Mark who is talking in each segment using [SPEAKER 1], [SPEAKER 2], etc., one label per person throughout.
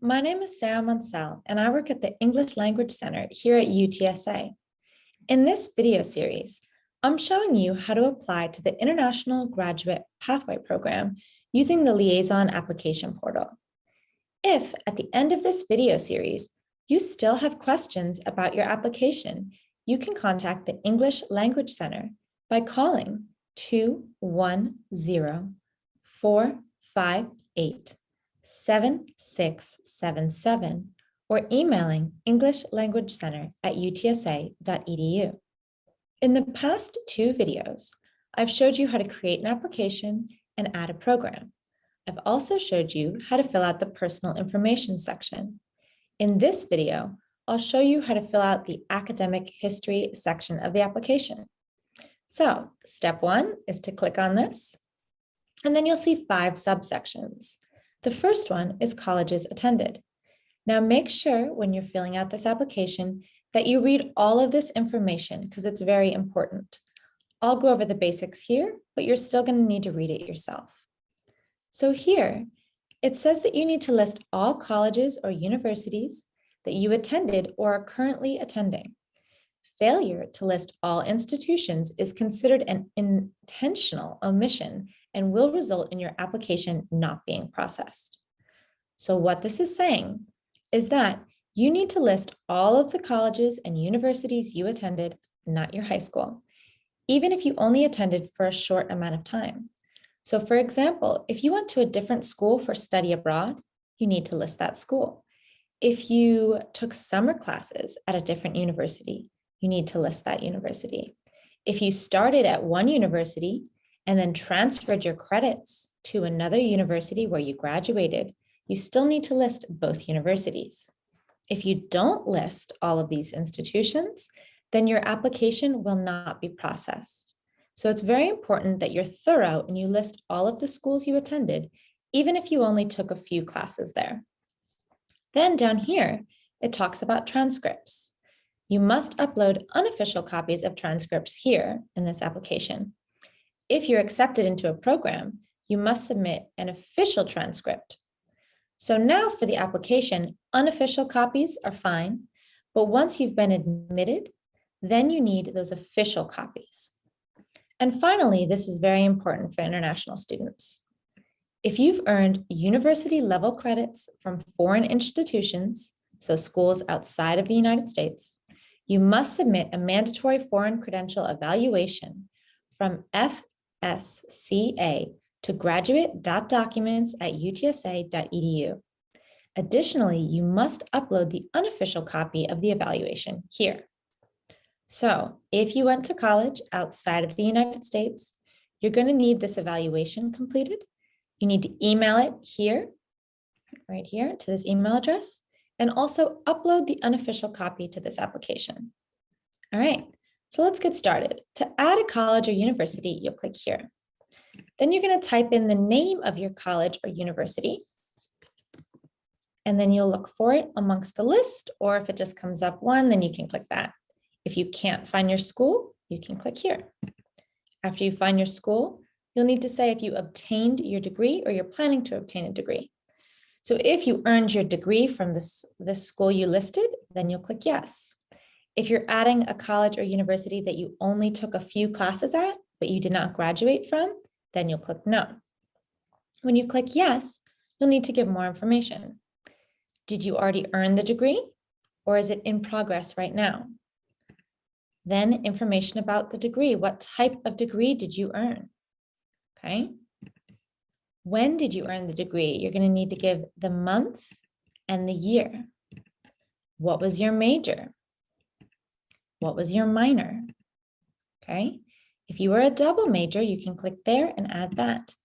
[SPEAKER 1] my name is Sarah Munsell, and I work at the English Language Center here at UTSA. In this video series, I'm showing you how to apply to the International Graduate Pathway Program using the Liaison application portal. If at the end of this video series, you still have questions about your application, you can contact the English Language Center by calling 210-458-7677 or emailing englishlanguagecenter@utsa.edu. In the past two videos, I've showed you how to create an application and add a program. I've also showed you how to fill out the personal information section. In this video, I'll show you how to fill out the academic history section of the application. So step one is to click on this, and then you'll see 5 subsections. The first one is colleges attended. Now make sure when you're filling out this application that you read all of this information because it's very important. I'll go over the basics here, but you're still going to need to read it yourself. So here, it says that you need to list all colleges or universities that you attended or are currently attending. Failure to list all institutions is considered an intentional omission and will result in your application not being processed. So what this is saying is that you need to list all of the colleges and universities you attended, not your high school, even if you only attended for a short amount of time. So for example, if you went to a different school for study abroad, you need to list that school. If you took summer classes at a different university, you need to list that university. If you started at one university and then transferred your credits to another university where you graduated, you still need to list both universities. If you don't list all of these institutions, then your application will not be processed. So it's very important that you're thorough and you list all of the schools you attended, even if you only took a few classes there. Then down here, it talks about transcripts. You must upload unofficial copies of transcripts here in this application. If you're accepted into a program, you must submit an official transcript. So now for the application, unofficial copies are fine, but once you've been admitted, then you need those official copies. And finally, this is very important for international students. If you've earned university level credits from foreign institutions, so schools outside of the United States, you must submit a mandatory foreign credential evaluation from FSCA to graduate.documents@utsa.edu. Additionally, you must upload the unofficial copy of the evaluation here. So if you went to college outside of the United States, you're going to need this evaluation completed. You need to email it here, right here to this email address, and also upload the unofficial copy to this application. All right, so let's get started. To add a college or university, you'll click here. Then you're going to type in the name of your college or university, and then you'll look for it amongst the list, or if it just comes up one, then you can click that. If you can't find your school, you can click here. After you find your school, you'll need to say if you obtained your degree or you're planning to obtain a degree. So if you earned your degree from this school you listed, then you'll click yes. If you're adding a college or university that you only took a few classes at, but you did not graduate from, then you'll click no. When you click yes, you'll need to give more information. Did you already earn the degree, or is it in progress right now? Then information about the degree. What type of degree did you earn? Okay. When did you earn the degree? You're going to need to give the month and the year. What was your major? What was your minor? Okay. If you were a double major, you can click there and add that.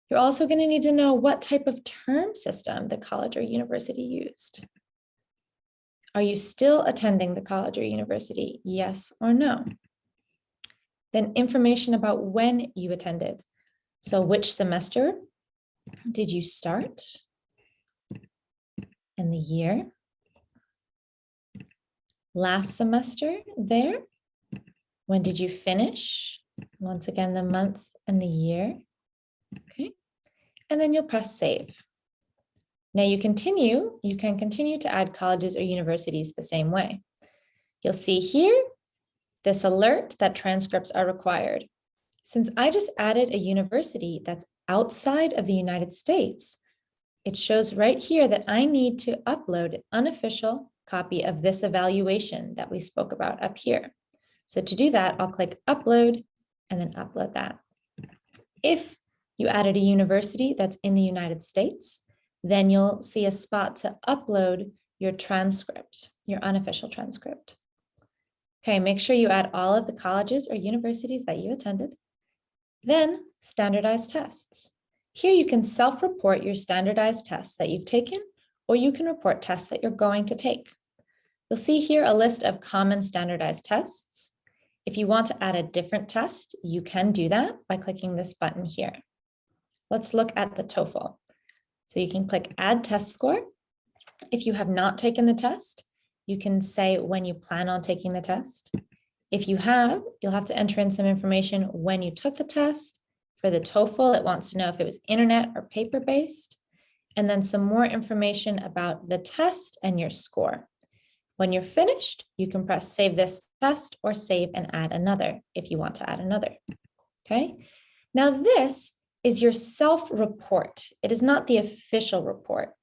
[SPEAKER 1] You're also going to need to know what type of term system the college or university used. Are you still attending the college or university? Yes or no? Then information about when you attended. So which semester did you start? And the year. Last semester there. When did you finish? Once again, the month and the year. Okay. And then you'll press save. Now you can continue to add colleges or universities the same way. You'll see here this alert that transcripts are required. Since I just added a university that's outside of the United States, it shows right here that I need to upload an unofficial copy of this evaluation that we spoke about up here. So to do that, I'll click upload and then upload that. If you added a university that's in the United States, then you'll see a spot to upload your transcript, your unofficial transcript. Okay, make sure you add all of the colleges or universities that you attended. Then standardized tests. Here you can self-report your standardized tests that you've taken, or you can report tests that you're going to take. You'll see here a list of common standardized tests. If you want to add a different test, you can do that by clicking this button here. Let's look at the TOEFL. So you can click Add Test Score. If you have not taken the test, you can say when you plan on taking the test. If you have, you'll have to enter in some information when you took the test. For the TOEFL, it wants to know if it was internet or paper-based, and then some more information about the test and your score. When you're finished, you can press Save this test or Save and add another if you want to add another. Okay, now this is your self-report. It is not the official report.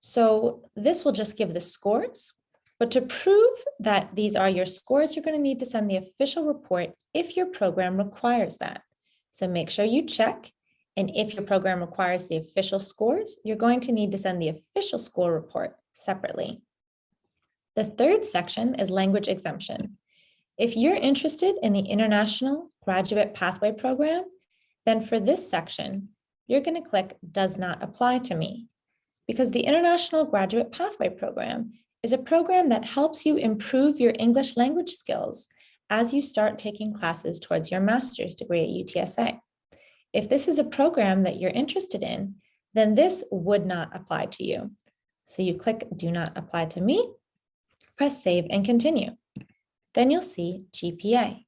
[SPEAKER 1] So this will just give the scores, but to prove that these are your scores, you're going to need to send the official report if your program requires that. So make sure you check, and if your program requires the official scores, you're going to need to send the official score report separately. The third section is language exemption. If you're interested in the International Graduate Pathway Program, then for this section, you're going to click Does Not Apply to Me, because the International Graduate Pathway Program is a program that helps you improve your English language skills as you start taking classes towards your master's degree at UTSA. If this is a program that you're interested in, then this would not apply to you. So you click Do Not Apply to Me, press Save and Continue. Then you'll see GPA.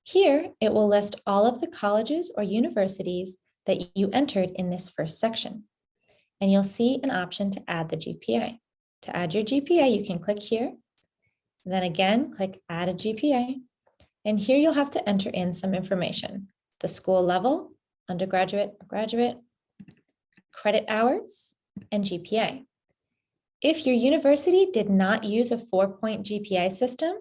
[SPEAKER 1] Here, it will list all of the colleges or universities that you entered in this first section. And you'll see an option to add the GPA. To add your GPA, you can click here. Then again, click Add a GPA. And here you'll have to enter in some information. The school level, undergraduate, graduate, credit hours, and GPA. If your university did not use a 4-point GPA system,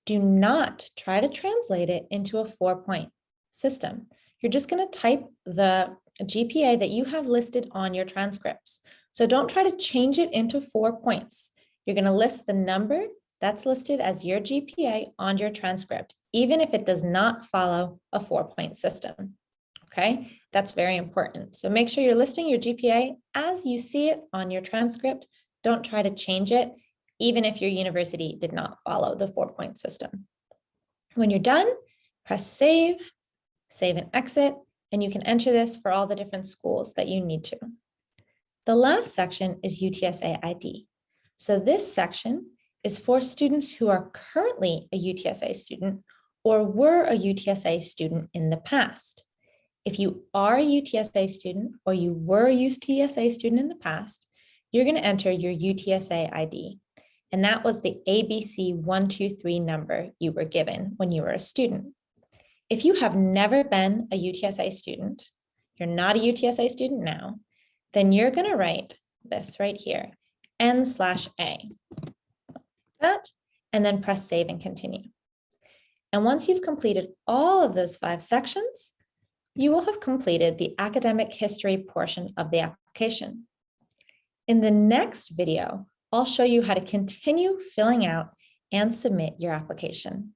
[SPEAKER 1] do not try to translate it into a 4-point system. You're just going to type the GPA that you have listed on your transcripts. So don't try to change it into 4 points. You're going to list the number that's listed as your GPA on your transcript, even if it does not follow a 4-point system. Okay, that's very important. So make sure you're listing your GPA as you see it on your transcript. Don't try to change it, even if your university did not follow the 4-point system. When you're done, press Save, Save and Exit, and you can enter this for all the different schools that you need to. The last section is UTSA ID. So this section is for students who are currently a UTSA student or were a UTSA student in the past. If you are a UTSA student or you were a UTSA student in the past, you're going to enter your UTSA ID. And that was the ABC 123 number you were given when you were a student. If you have never been a UTSA student, you're not a UTSA student now, then you're going to write this right here, N/A. That, and then press Save and Continue. And once you've completed all of those 5 sections, you will have completed the academic history portion of the application. In the next video, I'll show you how to continue filling out and submit your application.